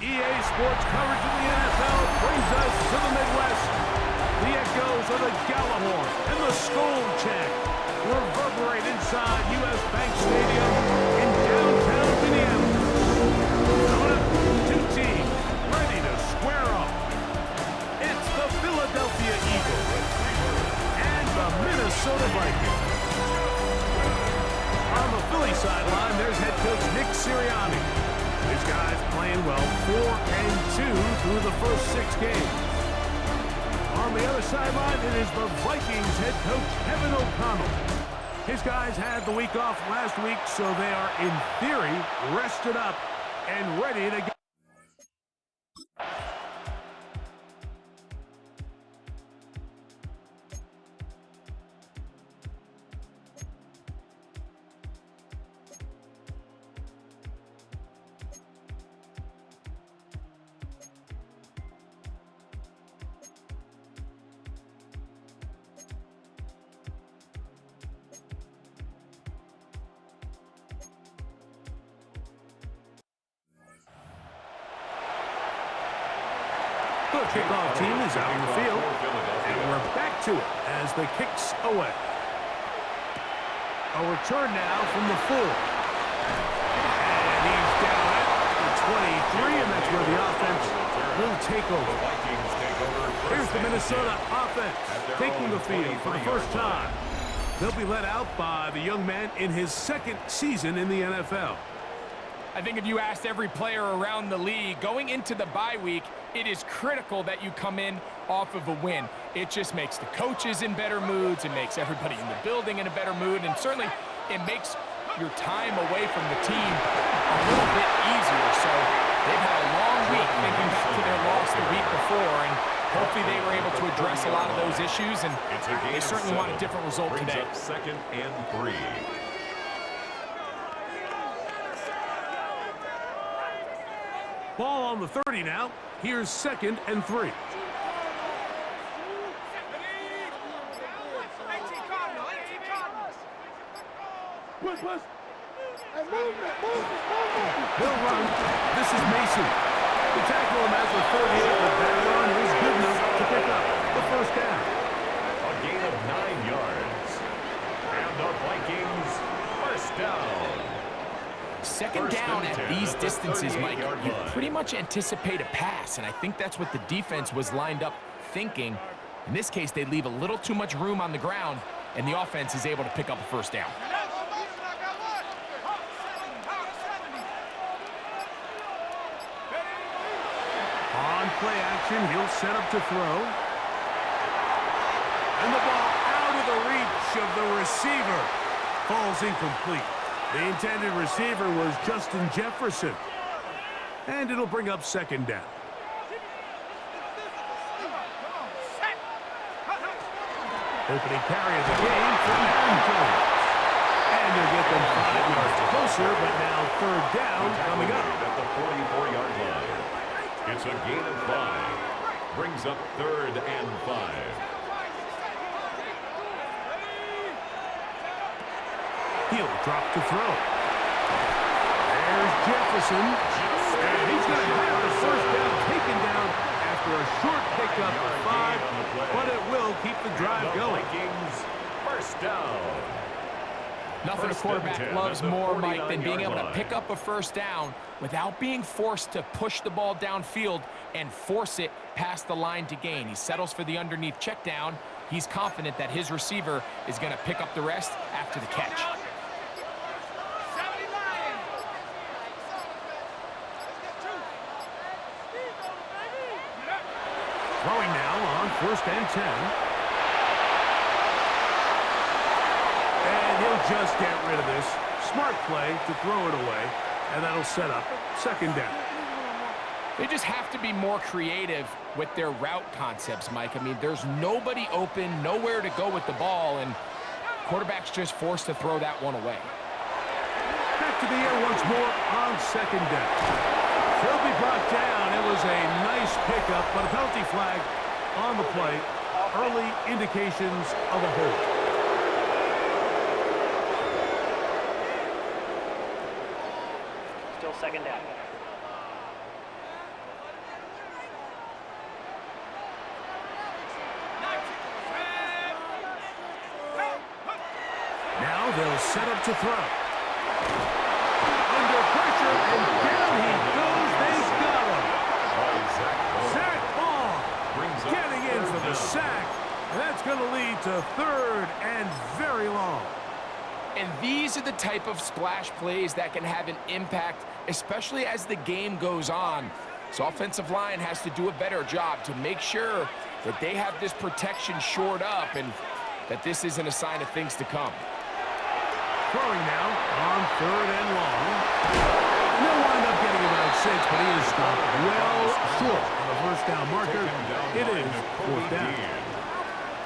EA Sports coverage of the NFL brings us to the Midwest. The echoes of the Gallahorn and the Skull chant reverberate inside U.S. Bank Stadium in downtown Minneapolis. Coming up, two teams ready to square off. It's the Philadelphia Eagles and the Minnesota Vikings. On the Philly sideline, there's head coach Nick Sirianni. These guys playing well, 4-2 through the first 6 games. On the other sideline, it is the Vikings head coach Kevin O'Connell. His guys had the week off last week, so they are, in theory, rested up and ready to get. The kickoff team is out on the field, and we're back to it as the kicks away. A return now from the 4. And he's down at the 23, and that's where the offense will take over. Here's the Minnesota offense taking the field for the first time. They'll be led out by the young man in his second season in the NFL. I think if you asked every player around the league, going into the bye week, it is critical that you come in off of a win. It just makes the coaches in better moods. It makes everybody in the building in a better mood. And certainly, it makes your time away from the team a little bit easier. So they've had a long week thinking back to their loss the week before. And hopefully they were able to address a lot of those issues. And they certainly want a different result today. 2nd and 3. Ball on the 30 now. Here's 2nd and 3. He'll run. This is Mason. The tackle him at the 38, but that run is good enough to pick up the first down. A gain of 9 yards. And the Vikings first down. Second down at these distances, Mike, you pretty much anticipate a pass, and I think that's what the defense was lined up thinking. In this case, they leave a little too much room on the ground, and the offense is able to pick up a first down. On play action, he'll set up to throw. And the ball out of the reach of the receiver. Falls incomplete. The intended receiver was Justin Jefferson. And it'll bring up 2nd down. Opening carry of the game for the Broncos. And they'll get them 5 yards closer, but now 3rd down coming up. At the 44-yard line. It's a gain of 5. Brings up 3rd and 5. He'll drop to throw. There's Jefferson. And he's going to have the first down taken down after a short pickup of 5, but it will keep the drive going. Vikings first down. Nothing a quarterback loves more, Mike, than being able to pick up a first down without being forced to push the ball downfield and force it past the line to gain. He settles for the underneath check down. He's confident that his receiver is going to pick up the rest after the catch. Throwing now on 1st and 10. And he'll just get rid of this. Smart play to throw it away, and that'll set up 2nd down. They just have to be more creative with their route concepts, Mike. I mean, there's nobody open, nowhere to go with the ball, and quarterback's just forced to throw that one away. Back to the air once more on 2nd down. He'll be brought down. It was a nice pickup, but a penalty flag on the play. Early indications of a hold. Still second down. Now they'll set up to throw. Under pressure, and down he goes. They've got him. Zach Ball getting in for the sack. And that's going to lead to third and very long. And these are the type of splash plays that can have an impact, especially as the game goes on. So offensive line has to do a better job to make sure that they have this protection shored up and that this isn't a sign of things to come. Throwing now on third and long. And they'll wind up getting about 6, but he is stopped well short of the first down marker. It is fourth down.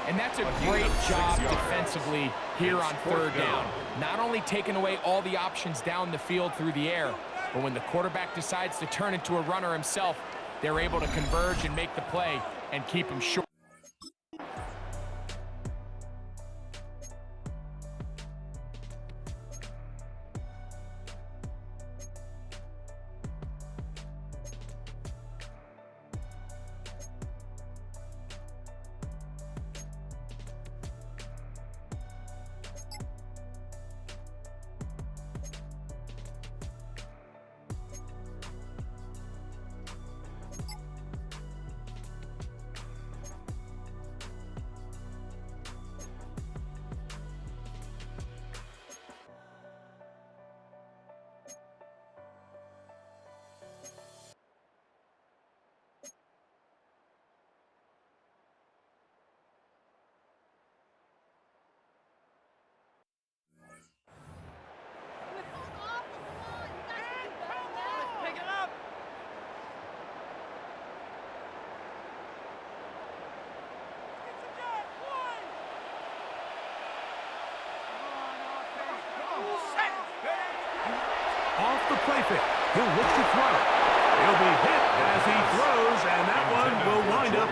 And that's a great job defensively here on third down. Not only taking away all the options down the field through the air, but when the quarterback decides to turn into a runner himself, they're able to converge and make the play and keep him short. Off the play fake. He'll look to throw. He'll be hit as he throws, and that one will wind up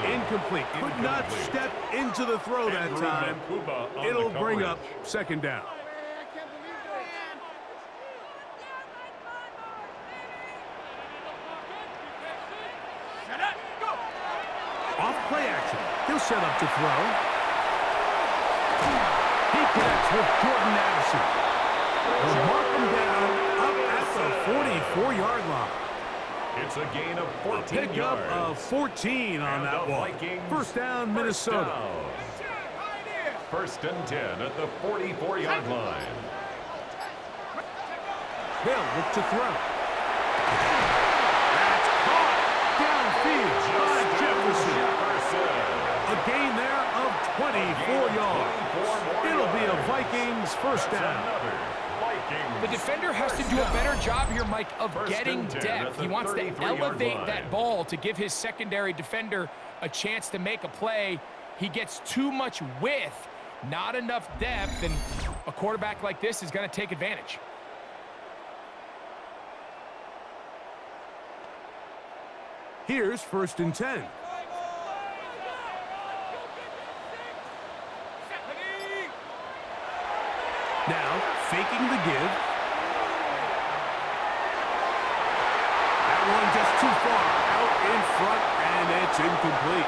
incomplete. Could not step into the throw that time. It'll bring up second down. Off play action. He'll set up to throw. He connects with Jordan Addison. He'll mark him down up at the 44-yard line. It's a gain of 14 Pick yards. up of 14 on that one. First down, Minnesota. First and 10 at the 44-yard line. He'll look to throw. That's caught downfield by Jefferson. A gain there of 24 yards. It'll be a Vikings first down. The defender has to do a better job here, Mike, of getting depth. He wants to elevate that ball to give his secondary defender a chance to make a play. He gets too much width, not enough depth, and a quarterback like this is going to take advantage. Here's first and 10. Now, faking the give. That one just too far out in front, and it's incomplete.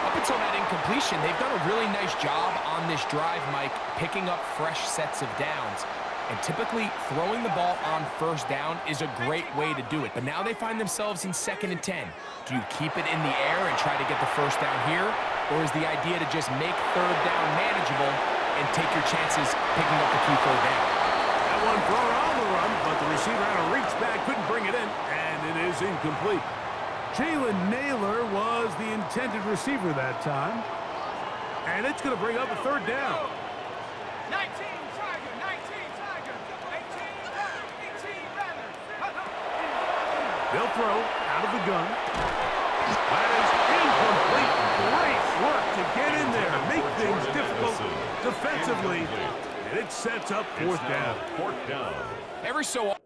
Up until that incompletion, they've done a really nice job on this drive, Mike, picking up fresh sets of downs. And typically, throwing the ball on first down is a great way to do it. But now they find themselves in second and 10. Do you keep it in the air and try to get the first down here? Or is the idea to just make third down manageable and take your chances picking up the key third down? That one thrown on the run, but the receiver had to reach back, couldn't bring it in, and it is incomplete. Jalen Naylor was the intended receiver that time. And it's going to bring up a third down. 19 Tiger, 19 Tiger, 18 rather. They'll throw out of the gun. That is incomplete. Great work to get in there, make things difficult defensively, and it sets up fourth down. Fourth down. Every so often.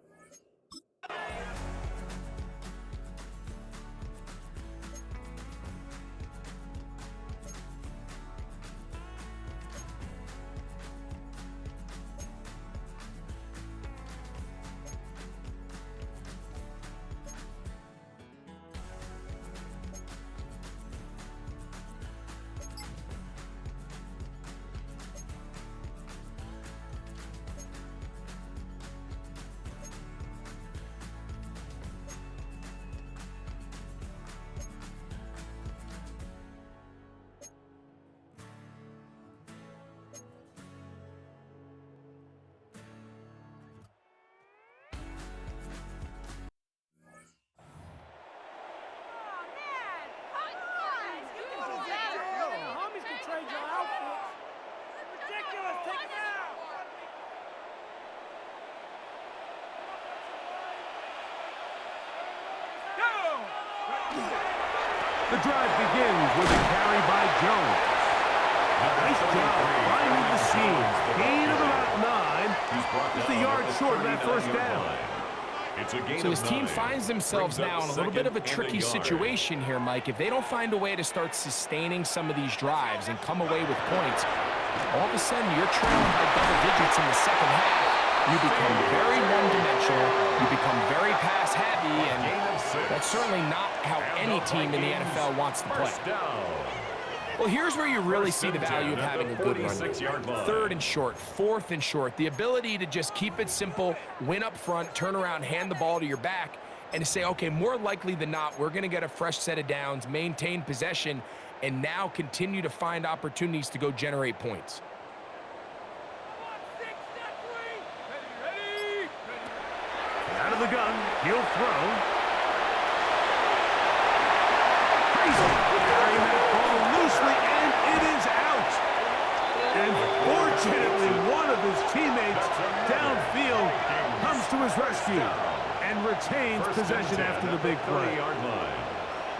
The drive begins with a carry by Jones. Nice job finding the seam. Gain of about 9. Just a yard short of that first down. So his team finds themselves now in a little bit of a tricky situation here, Mike. If they don't find a way to start sustaining some of these drives and come away with points, all of a sudden you're trailing by double digits in the second half. You become very one-dimensional, you become very pass-heavy, and that's certainly not how any team in the NFL wants to play. Well, here's where you really see the value of having a good run game. 3rd and short, 4th and short. The ability to just keep it simple, win up front, turn around, hand the ball to your back, and to say, okay, more likely than not, we're going to get a fresh set of downs, maintain possession, and now continue to find opportunities to go generate points. Out of the gun, he'll throw. Crazy. Carrying that ball loosely, and it is out. And fortunately, one of his teammates downfield comes to his rescue and retains possession after the big play.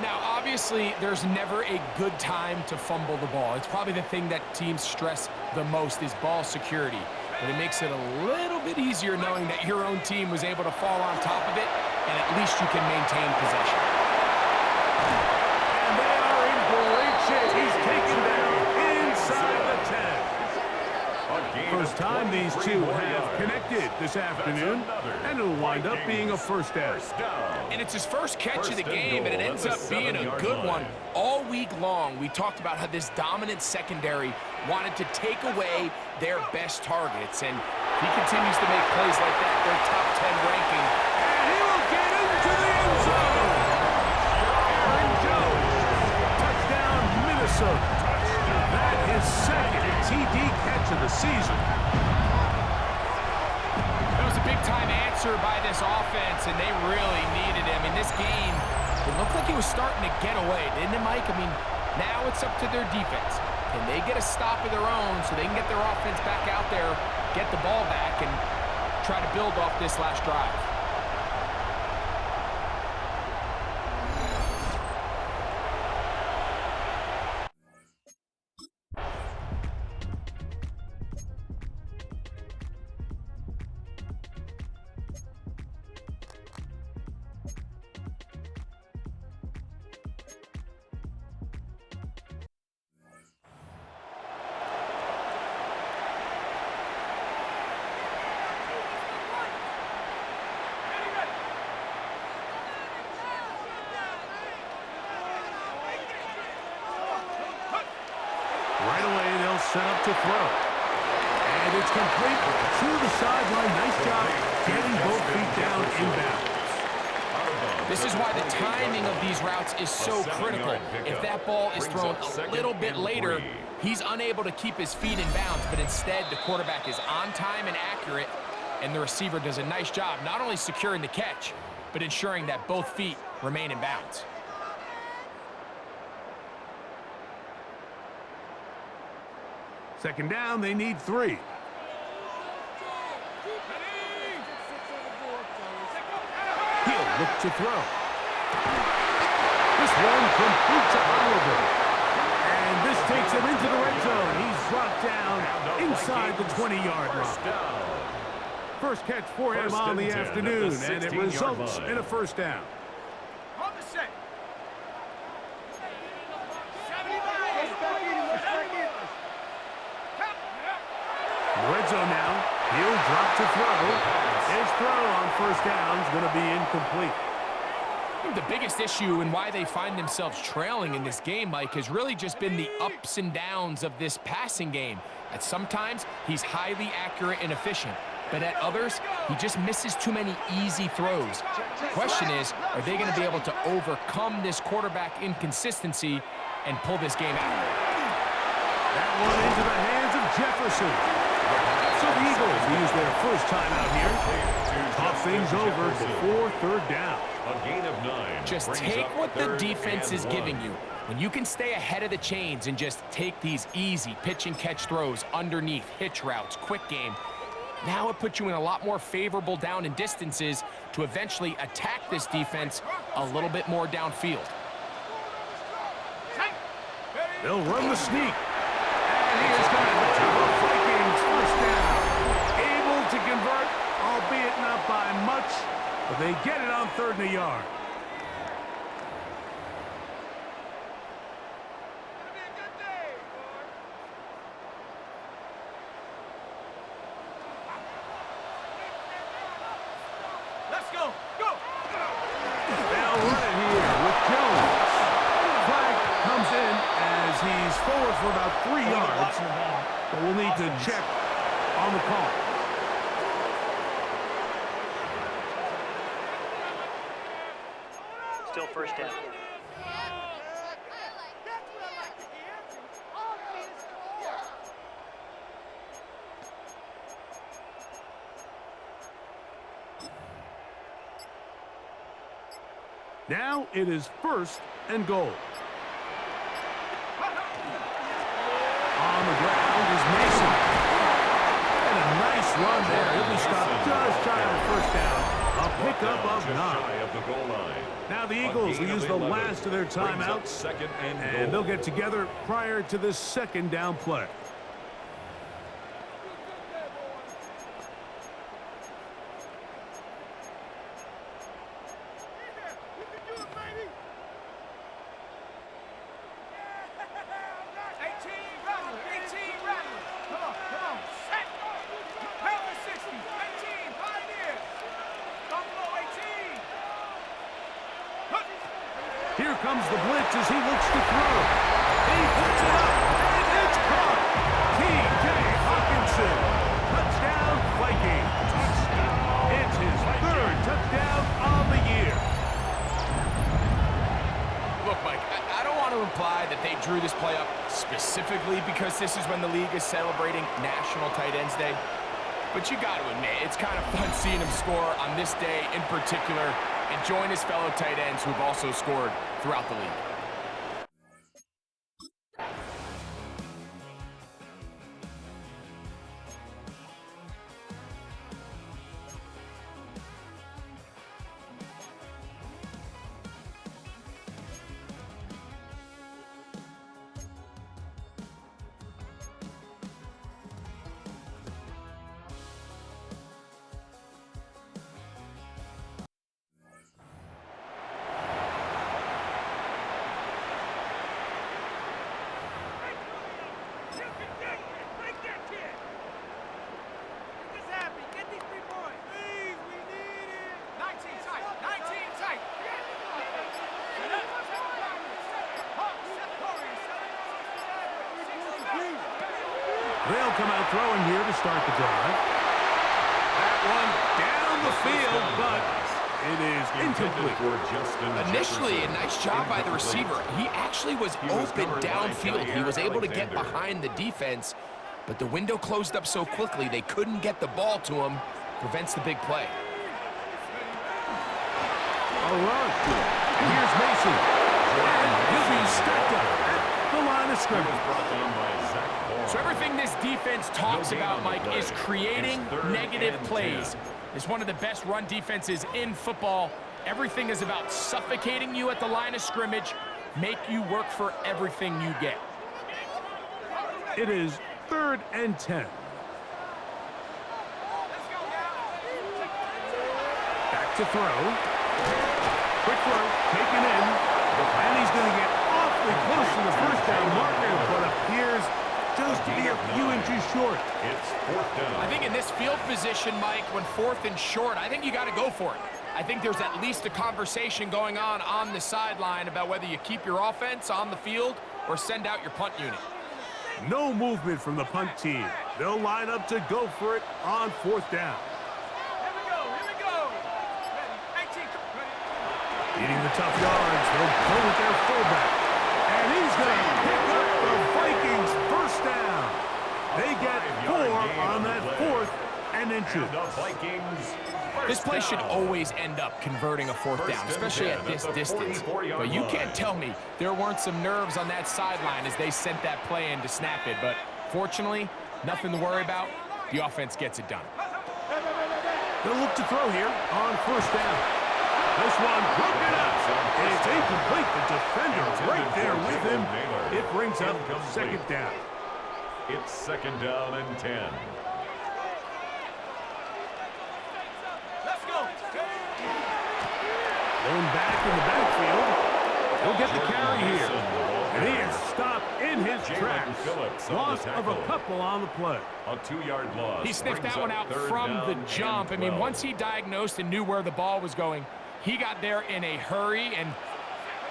Now, obviously, there's never a good time to fumble the ball. It's probably the thing that teams stress the most is ball security. But it makes it a little bit easier knowing that your own team was able to fall on top of it, and at least you can maintain possession. And they are in great shape. He's taken down inside the 10. First time these two have connected this afternoon, and it'll wind up being a first down. And it's his first catch of the game, and it ends up being a good one. All week long, we talked about how this dominant secondary wanted to take away their best targets, and he continues to make plays like that, their top 10 ranking. And he will get into the end zone. Aaron Jones, touchdown Minnesota. That is second TD catch of the season. That was a big-time answer by this offense, and they really needed him. In this game, it looked like he was starting to get away, didn't it, Mike? I mean, now it's up to their defense. Can they get a stop of their own so they can get their offense back out there, get the ball back, and try to build off this last drive? Right away, they'll set up to throw. And it's complete to the sideline. Nice job getting both feet down inbounds. This is why the timing of these routes is so critical. If that ball is thrown a little bit later, he's unable to keep his feet in bounds, but instead the quarterback is on time and accurate, and the receiver does a nice job not only securing the catch, but ensuring that both feet remain in bounds. Second down, they need 3. He'll look to throw. This one complete to Oliver. And this takes him into the red zone. He's brought down inside the 20-yard line. First catch for him on the afternoon, and it results in a first down. On the set. Red zone now. He'll drop to throw. His throw on first down is going to be incomplete. I think the biggest issue and why they find themselves trailing in this game, Mike, has really just been the ups and downs of this passing game. At sometimes, he's highly accurate and efficient, but at others, he just misses too many easy throws. The question is, are they going to be able to overcome this quarterback inconsistency and pull this game out? That one into the hands of Jefferson. So the Eagles use their first time out here. Talk things over before third down. A gain of 9. Just take what the defense is giving you. When you can stay ahead of the chains and just take these easy pitch and catch throws underneath, hitch routes, quick game, now it puts you in a lot more favorable down and distances to eventually attack this defense a little bit more downfield. They'll run the sneak. And he is going to go to the Vikings first down. Able to convert, albeit not by much, but they get it on 3rd and a yard. Let's go. Go. They'll run it here with Jones. Flag comes in as he's forward for about 3 yards. But we'll need to check on the call. Still first down. Now it is 1st and goal. On the ground is Mason. And a nice run there. He'll be stopped just shy of the 1st down. A pickup of 9. Now the Eagles will use the last of their timeouts, and they'll get together prior to this 2nd down play. Here comes the blitz as he looks to throw. He puts it up, and it's caught. T.J. Hawkinson. Touchdown, Vikings. It's his 3rd touchdown of the year. Look, Mike, I don't want to imply that they drew this play up specifically because this is when the league is celebrating National Tight Ends Day. But you got to admit, it's kind of fun seeing him score on this day in particular and join his fellow tight ends who've also scored throughout the league. They'll come out throwing here to start the drive. That one down the field, but it is incomplete. Initially, a nice job by the receiver. He actually was open downfield. He was able to get behind the defense, but the window closed up so quickly they couldn't get the ball to him. Prevents the big play. A run. And here's Mason. And he'll be stacked up at the line of scrimmage. So everything this defense talks about, Mike, is creating negative plays. It's one of the best run defenses in football. Everything is about suffocating you at the line of scrimmage, make you work for everything you get. It is 3rd and 10. Back to throw. Quick throw, taken in. And he's going to get awfully close to the 1st down marker, but appears just to be a few inches short. It's 4th down. I think in this field position, Mike, when 4th and short, I think you got to go for it. I think there's at least a conversation going on the sideline about whether you keep your offense on the field or send out your punt unit. No movement from the punt team. They'll line up to go for it on 4th down. Here we go. Beating the tough yards, they'll go with their fullback. And he's going to pick up the Vikings first down. They get 4 on that 4th and inches. The Vikings. This play should always end up converting a 4th down, especially at this distance. But you can't tell me there weren't some nerves on that sideline as they sent that play in to snap it. But fortunately, nothing to worry about. The offense gets it done. They'll look to throw here on 1st down. This one broken up. It's incomplete. The defender right there there with him. It brings up second down. It's second down and 10. Let's go. Going back in the backfield. He'll get the carry here. And he is stopped in his tracks. Loss of a couple on the play. A 2-yard loss. He sniffed that one out from the jump. I mean, once he diagnosed and knew where the ball was going, he got there in a hurry, and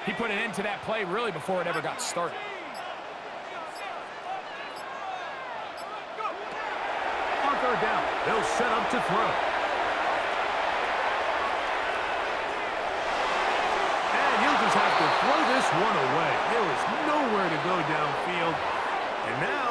he put an end to that play really before it ever got started. On third down, they'll set up to throw. And he'll just have to throw this one away. There is nowhere to go downfield. And now...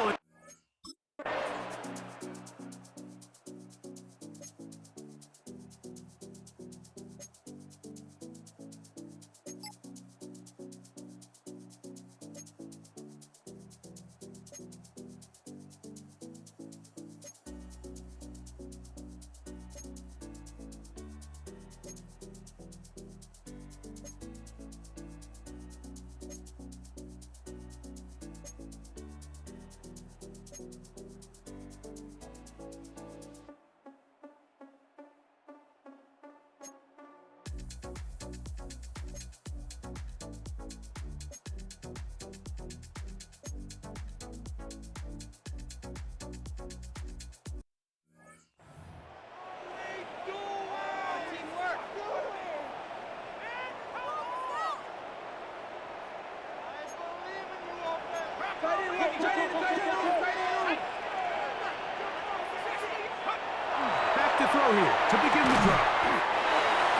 Back to throw here to begin the drive.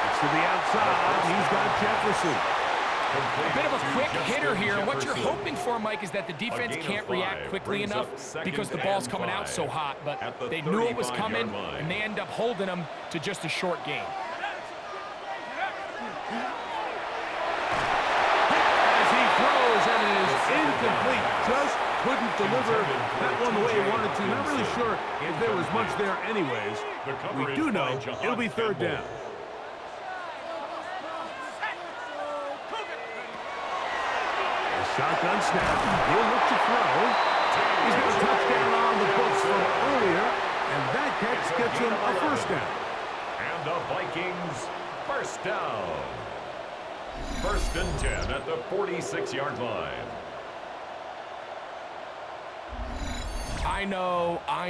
It's to the outside. He's got Jefferson. A bit of a quick hitter here. What you're hoping for, Mike, is that the defense can't react quickly enough because the ball's coming out so hot. But they knew it was coming, and they end up holding them to just a short gain. As he throws, and it is incomplete. Just couldn't deliver that one the way he wanted to. Not really sure if there was much there anyways. We do know it'll be third down. Shotgun snap. He'll look to throw. He's got a touchdown on the books from earlier, and that catch gets him a first down. And the Vikings first down. First and 10 at the 46-yard line. I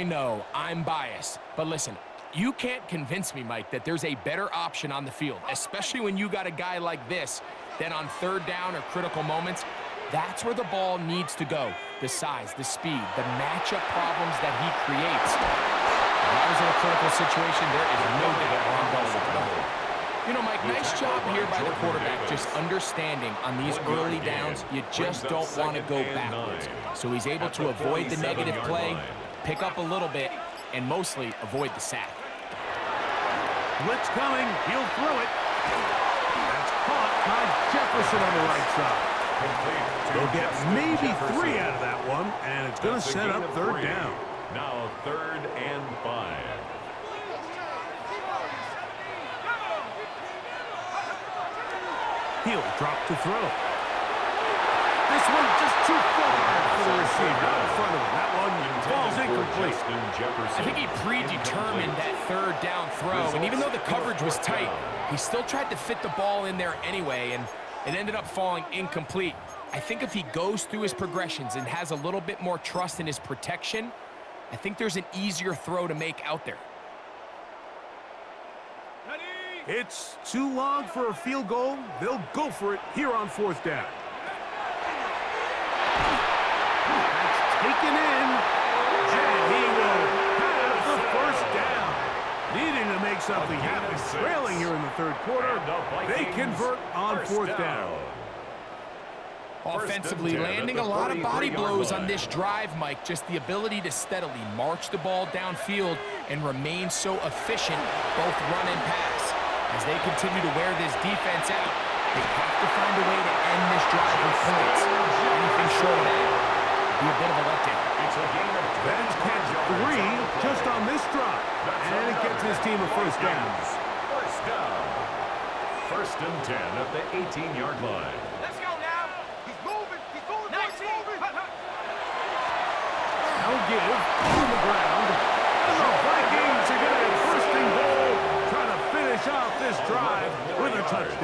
know, I'm biased. But listen, you can't convince me, Mike, that there's a better option on the field, especially when you got a guy like this, that on third down or critical moments, that's where the ball needs to go. The size, the speed, the matchup problems that he creates. If I was in a critical situation, there is no doubt where I'm going with the ball. You know, Mike, nice job here by the quarterback, just understanding on these early downs, you just don't want to go backwards. So he's able to avoid the negative play, pick up a little bit, and mostly avoid the sack. Blitz coming. He'll throw it. That's caught by Jefferson on the right side. They'll get maybe 3 out of that one, and it's going to set up third down. Now third and 5. He'll drop to throw. This one just too far for the receiver in front of him. That one falls incomplete. I think he predetermined that third down throw, and even though the coverage was tight, he still tried to fit the ball in there anyway, and it ended up falling incomplete. I think if he goes through his progressions and has a little bit more trust in his protection, I think there's an easier throw to make out there. It's too long for a field goal. They'll go for it here on fourth down. That's taken in, and he will have the first down. Needing to make something happen, trailing here in the third quarter. They convert on fourth down. Offensively, landing a lot of body blows on this drive, Mike. Just the ability to steadily march the ball downfield and remain so efficient, both run and pass. As they continue to wear this defense out, they have to find a way to end this drive with points. Anything short of that would be a bit of a letdown. That's catch 3 just on this drive. And it gets his team a first down. First down. First and 10 at the 18-yard line. Let's go now. He's moving.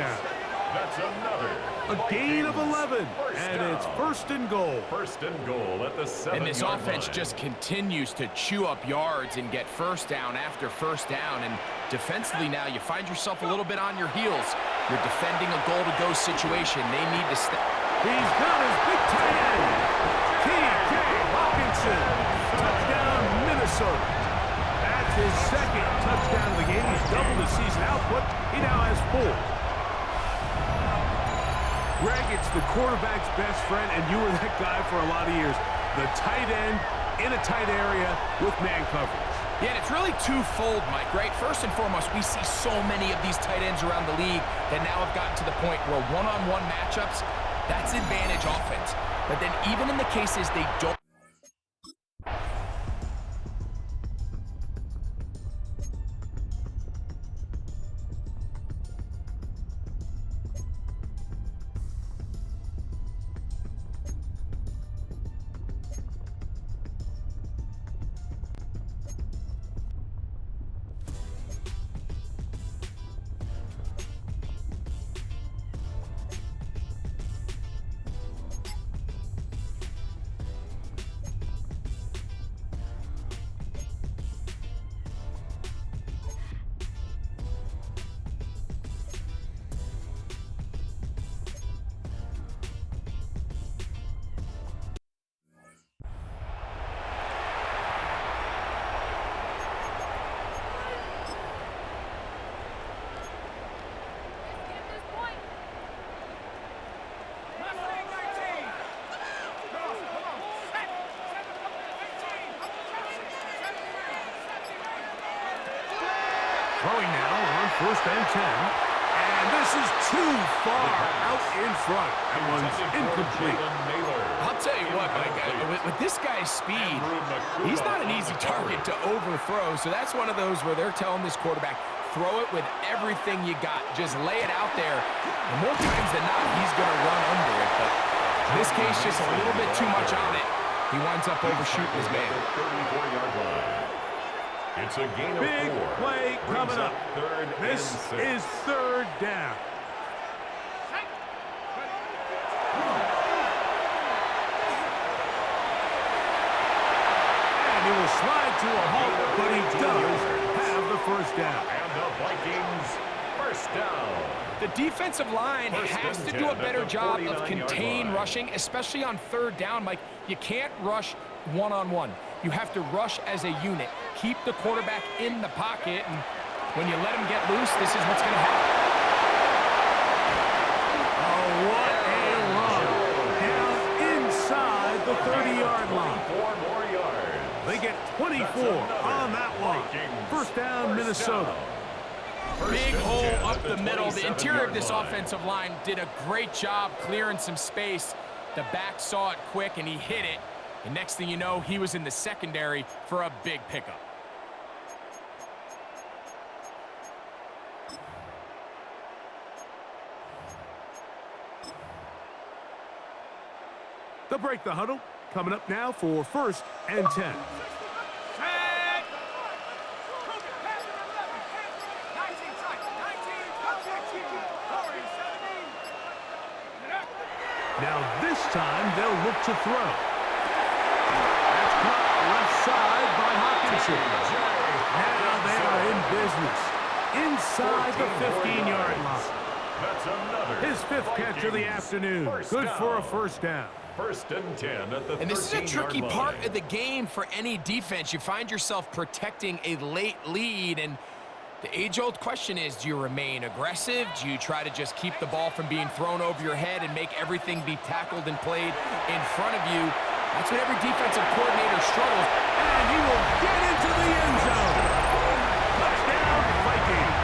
down. That's another. A gain of 11, and down. it's first and goal. First and goal at the 7-yard line. And this offense just continues to chew up yards and get first down after first down. And defensively now, you find yourself a little bit on your heels. You're defending a goal-to-go situation. They need to step. He's got his big tight end. T.J. Hawkinson. Touchdown, Minnesota. That's his second touchdown of the game. He's doubled his season output. He now has 4. Greg, it's the quarterback's best friend, and you were that guy for a lot of years. The tight end in a tight area with man coverage. Yeah, and it's really twofold, Mike, right? First and foremost, we see so many of these tight ends around the league that now have gotten to the point where one-on-one matchups, that's advantage offense. But then even in the cases they don't. Throwing now on first and 10. And this is too far out in front. That one's incomplete. I'll tell you what, Mike, with this guy's speed, he's not an easy target to overthrow. So that's one of those where they're telling this quarterback, throw it with everything you got. Just lay it out there. And more times than not, he's going to run under it. But in this case, just a little bit too much on it. He winds up overshooting his man. 34-yard line. It's a gain of 4. Big play coming up. This is third down. And he will slide to a halt, but he does have the first down. And the Vikings, first down. The defensive line has to do a better job of contain rushing, especially on third down. Mike, you can't rush one-on-one. You have to rush as a unit. Keep the quarterback in the pocket, and when you let him get loose, this is what's going to happen. Oh, what a run. Down inside the 30-yard line. 4 more yards. They get 24 on that one. First down, Minnesota. Big hole up the middle. The interior of this offensive line did a great job clearing some space. The back saw it quick, and he hit it. And next thing you know, he was in the secondary for a big pickup. They'll break the huddle. Coming up now for first and 10. Now this time they'll look to throw. That's caught left side by Hawkinson. Now they are in business inside the 15-yard line. That's another. His 5th catch of the afternoon. Good for a first down. First and 10 at the 13-yard line. And this is a tricky part of the game for any defense. You find yourself protecting a late lead, and the age-old question is, do you remain aggressive? Do you try to just keep the ball from being thrown over your head and make everything be tackled and played in front of you? That's what every defensive coordinator struggles. And he will get into the end zone. Touchdown, Vikings.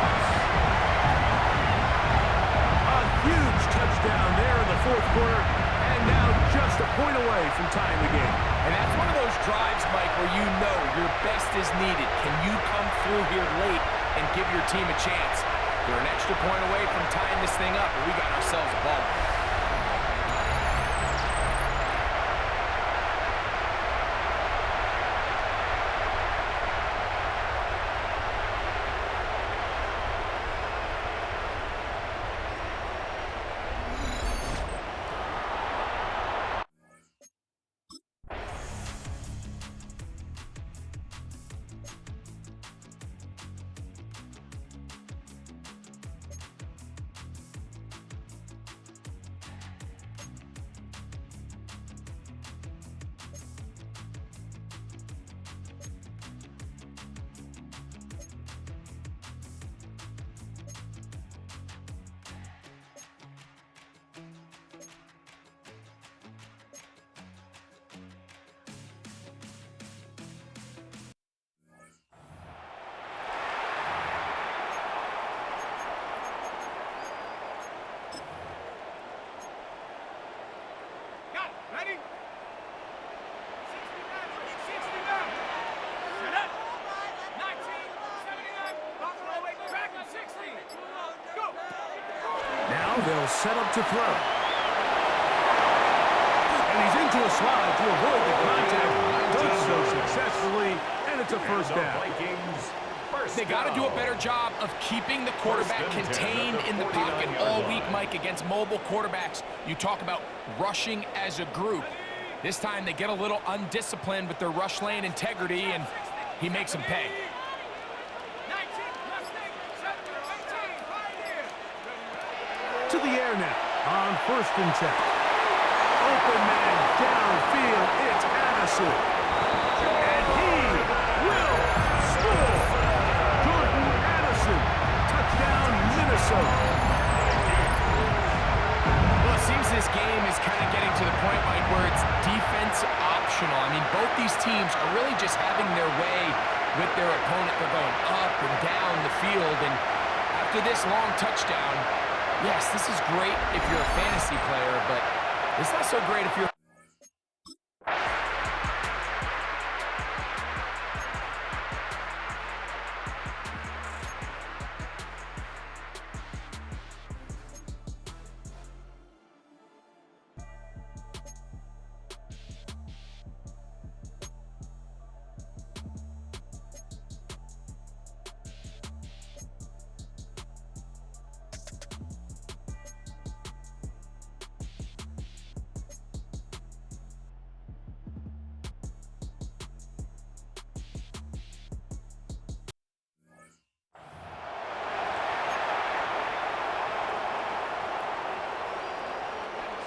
A huge touchdown there in the 4th quarter, and now just a point away from tying the game. And that's one of those drives, Mike, where you know your best is needed. Can you come through here late and give your team a chance? They're an extra point away from tying this thing up, and we got ourselves a ball. Ready? 60 back. 60 back. Set up. 19, 79. Buffalo away. Back in 60. Go. Now they'll set up to throw. And he's into a slide to avoid the contact. Does so successfully, and it's a first And the down. Vikings, first They got to down. do a better job of keeping the quarterback First and 10 contained at the in the pocket 49-yard all line. week, Mike, against mobile quarterbacks. You talk about rushing as a group. This time they get a little undisciplined with their rush lane integrity, and he makes them pay. 19, Mustang, 18, right here. To the air now on first and 10. Open man downfield. It's Addison. And he will score. Jordan Addison. Touchdown, Minnesota. Well, it seems this game is kind of getting to the point, Mike, where it's defense optional. I mean, both these teams are really just having their way with their opponent. They're going up and down the field, and after this long touchdown, yes, this is great if you're a fantasy player, but it's not so great if you're...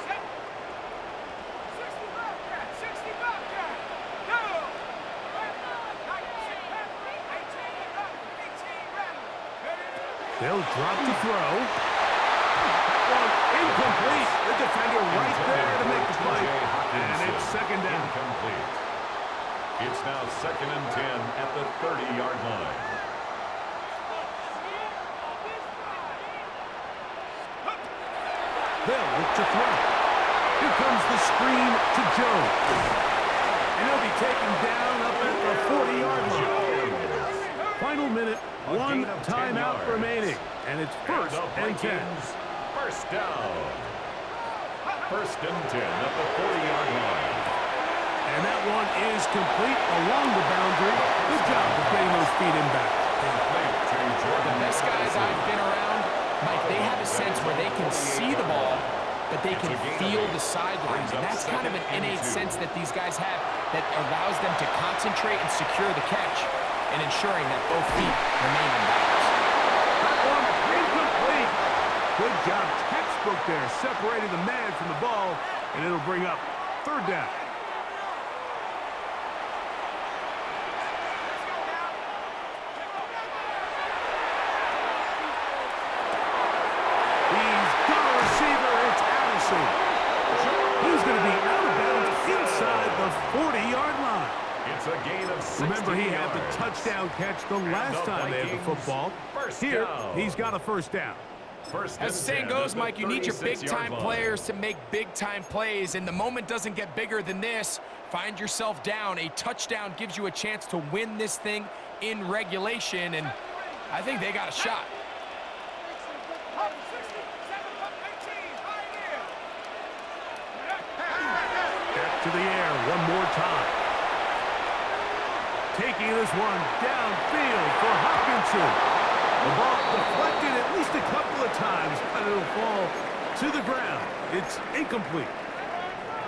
Set. 60 Bobcat, 60 Bobcat. Go. 19, back. 18, up. 18, rattle. Ready? They'll drop to throw. One incomplete. The defender right there to make the play. And it's second down. Incomplete. It's now second and 10 at the 30-yard line. They'll look to throw. Here comes the screen to Jones. And he'll be taken down up at the 40-yard line. Final minute, A one gain of 10 timeout yards. remaining. And it's first the and 10. Vikings, first down. First and 10 at the 40-yard line. And that one is complete along the boundary. Good job of getting those feet in back. Complete to Jordan The best guys I've been around, Mike, they have a sense where they can see the ball, but they can feel the sidelines. And that's kind of an innate sense that these guys have that allows them to concentrate and secure the catch and ensuring that both feet remain in bounds. That one incomplete. Good job, textbook there, separating the man from the ball, and it'll bring up third down. He's got a receiver. It's Addison. He's going to be out of bounds inside the 40-yard line. It's a gain of 60 Remember, he had the yards. touchdown catch the last time they had the Vikings, football. first Here, down. he's got a first down. First As the and saying 10 goes, at the Mike, you need your 36-yard big-time line. players to make big-time plays, and the moment doesn't get bigger than this. Find yourself down. A touchdown gives you a chance to win this thing in regulation, and I think they got a shot. 60, 7, up, 18, right here. Back to the air one more time. Taking this one downfield for Hopkinson. The ball deflected at least a couple of times, but it'll fall to the ground. It's incomplete.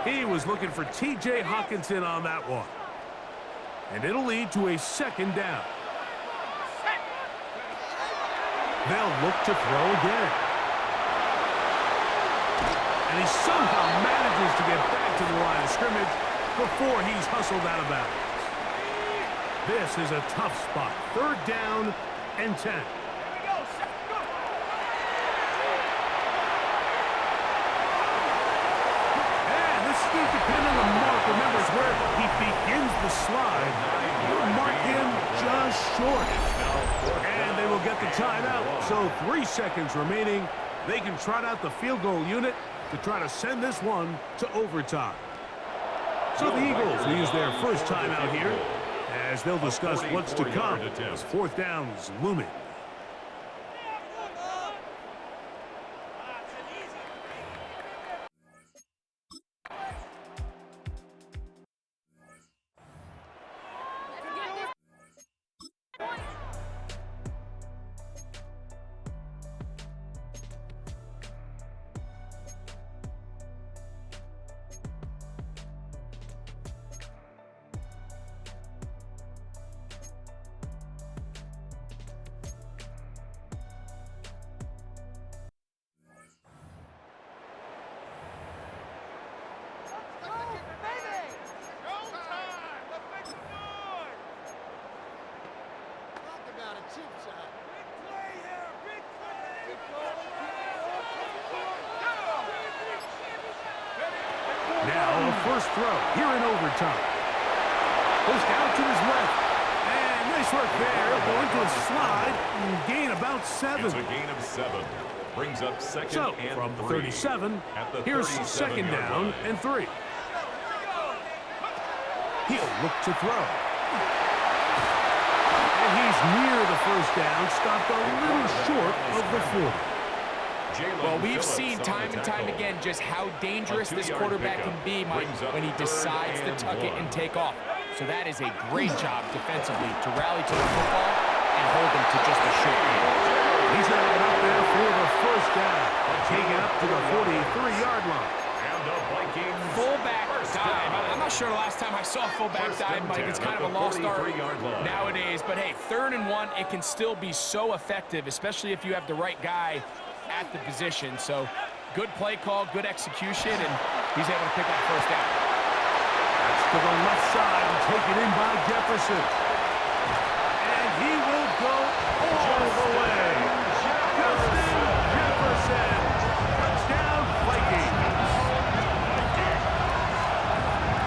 He was looking for T.J. Hawkinson on that one. And it'll lead to a second down. They'll look to throw again. And he somehow manages to get back to the line of scrimmage before he's hustled out of bounds. This is a tough spot. Third down and 10. Here we go. Set, go. And this is going to depend on the mark. Remember, it's where he begins the slide. You'll mark him just short. And they will get the timeout. So 3 seconds remaining. They can trot out the field goal unit to try to send this one to overtime. So the Eagles will use their first time out here as they'll discuss what's to come as fourth down's looming. Now a first throw here in overtime. Goes down to his left. And nice work there. Going to a slide and gain about 7. It's a gain of 7. Brings up second So and from the 3. 37, At the here's 37 second yard down line. and 3. He'll look to throw. And he's near the first down, stopped a little short of the 40. Well, we've seen time and time again just how dangerous this quarterback can be, Mike, when he decides to tuck it and take off. So that is a great job defensively to rally to the football and hold him to just a short gain. He's going to get up there for the first down. Taking up to the 43-yard line. And the Vikings Fullback first dive. down. I'm not sure the last time I saw a fullback First dive, and Mike. 10 It's kind at of a the lost art 43-yard line. nowadays. But hey, 3rd and 1, it can still be so effective, especially if you have the right guy at the position. So good play call, good execution, and he's able to pick up first down. That's to the left side and taken in by Jefferson. And he will go all the way. Justin Jefferson. Touchdown, Vikings.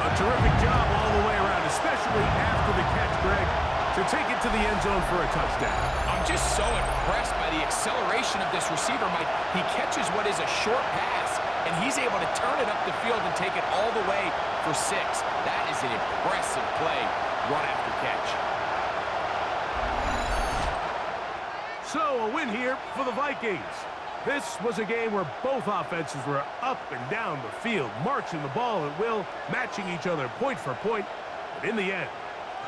A terrific job all the way around, especially after the catch, Greg, to take it to the end zone for a touchdown. I'm just so impressed by the acceleration of this receiver, Mike. He catches what is a short pass, and he's able to turn it up the field and take it all the way for 6. That is an impressive play, run after catch. So a win here for the Vikings. This was a game where both offenses were up and down the field, marching the ball at will, matching each other point for point. But in the end,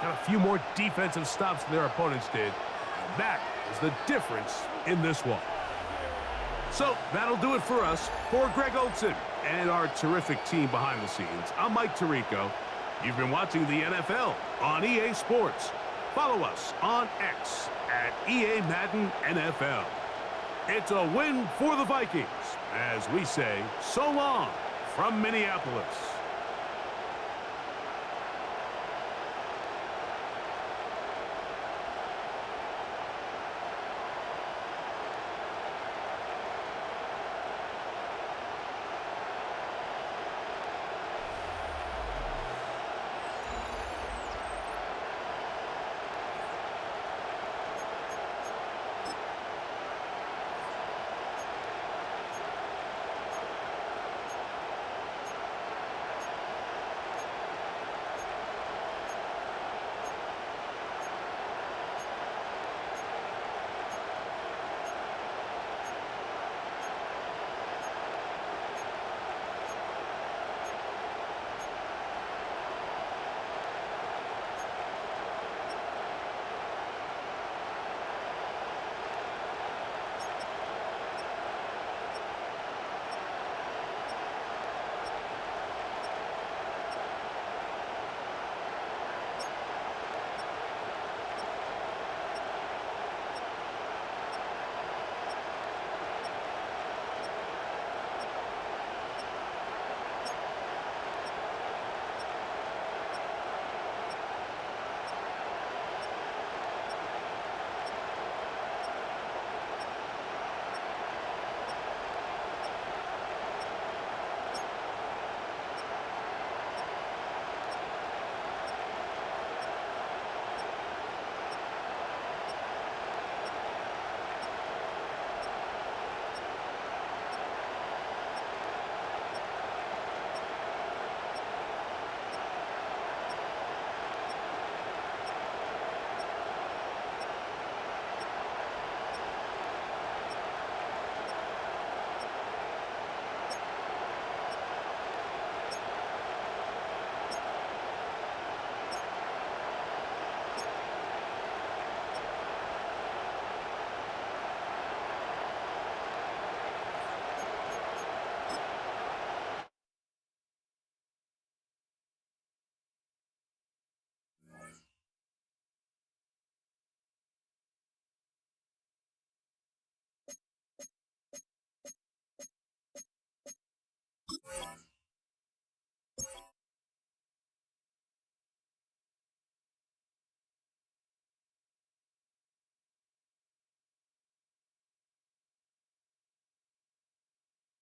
got a few more defensive stops than their opponents did. And that is the difference in this one. So that'll do it for us. For Greg Olson and our terrific team behind the scenes, I'm Mike Tirico. You've been watching the NFL on EA Sports. Follow us on X at EA Madden NFL. It's a win for the Vikings, as we say so long from Minneapolis.